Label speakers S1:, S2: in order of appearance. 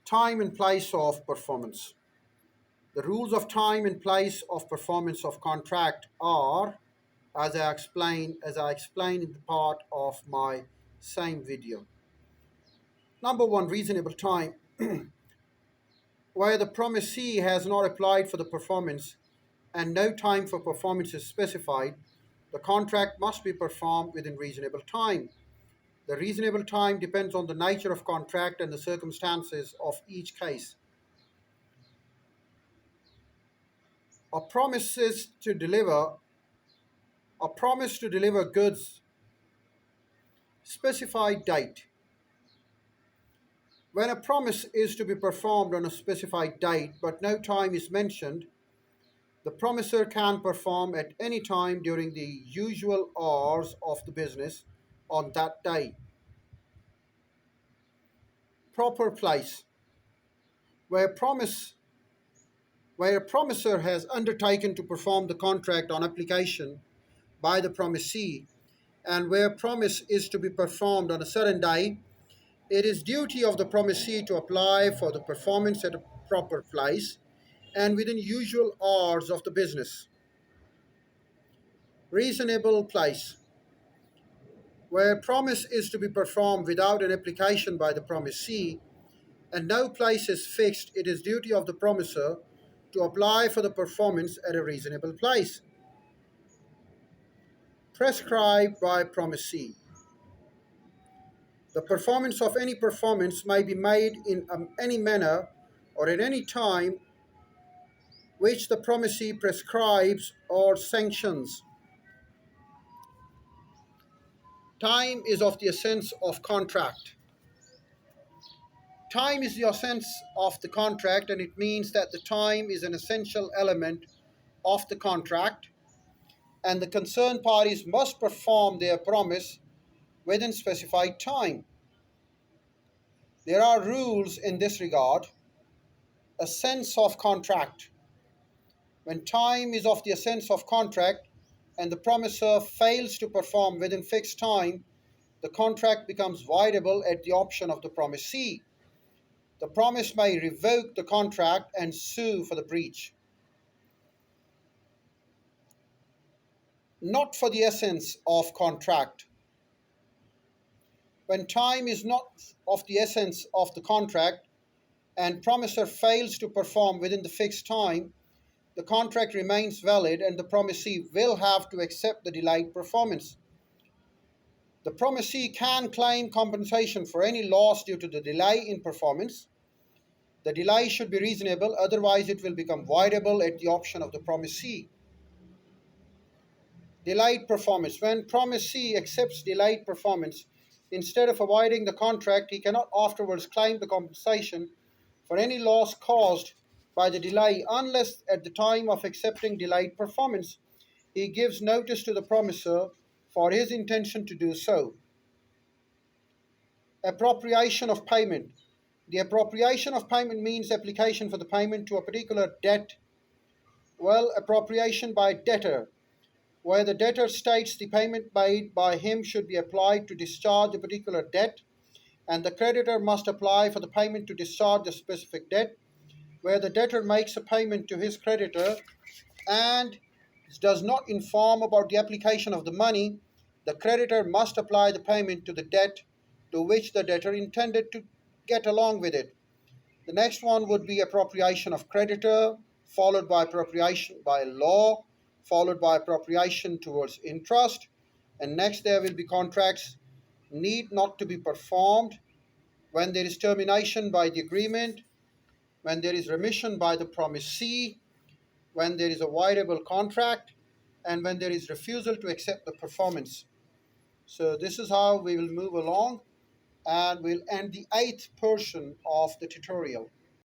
S1: Time and place of performance. The rules of time and place of performance of contract are, as I explained in the part of my same video. Number one, reasonable time. Where the promisee has not applied for the performance and no time for performance is specified, the contract must be performed within reasonable time. The reasonable time depends on the nature of contract and the circumstances of each case. A promises to deliver a promise to deliver goods specified date. When a promise is to be performed on a specified date but no time is mentioned, the promiser can perform at any time during the usual hours of the business on that day. Proper place. Where promise where a promiser has undertaken to perform the contract on application by the promisee and where promise is to be performed on a certain day, it is duty of the promisee to apply for the performance at a proper place and within usual hours of the business. Reasonable place. Where promise is to be performed without an application by the promisee and no place is fixed, it is duty of the promiser to apply for the performance at a reasonable place. Prescribed by promisee. The performance of any performance may be made in any manner or at any time which the promisee prescribes or sanctions. Time is of the essence of contract. Time is the essence of the contract, and it means that the time is an essential element of the contract, and the concerned parties must perform their promise within specified time. There are rules in this regard. A sense of contract. When time is of the essence of contract and the promiser fails to perform within fixed time, the contract becomes voidable at the option of the promisee. The promise may revoke the contract and sue for the breach. Not for the essence of contract. When time is not of the essence of the contract and promiser fails to perform within the fixed time, the contract remains valid and the promisee will have to accept the delayed performance. The promisee can claim compensation for any loss due to the delay in performance. The delay should be reasonable, otherwise it will become voidable at the option of the promisee. Delayed performance. When promisee accepts delayed performance, instead of avoiding the contract, he cannot afterwards claim the compensation for any loss caused by the delay unless at the time of accepting delayed performance he gives notice to the promiser for his intention to do so. Appropriation of payment. The appropriation of payment means application for the payment to a particular debt. Well, appropriation by debtor, where the debtor states the payment made by him should be applied to discharge a particular debt, and the creditor must apply for the payment to discharge a specific debt, where the debtor makes a payment to his creditor and does not inform about the application of the money, the creditor must apply the payment to the debt to which the debtor intended to get along with it. The next one would be appropriation of creditor, followed by appropriation by law, followed by appropriation towards interest, and next there will be contracts need not to be performed when there is termination by the agreement, when there is remission by the promisee, when there is a voidable contract, and when there is refusal to accept the performance. So this is how we will move along, and we'll end the eighth portion of the tutorial.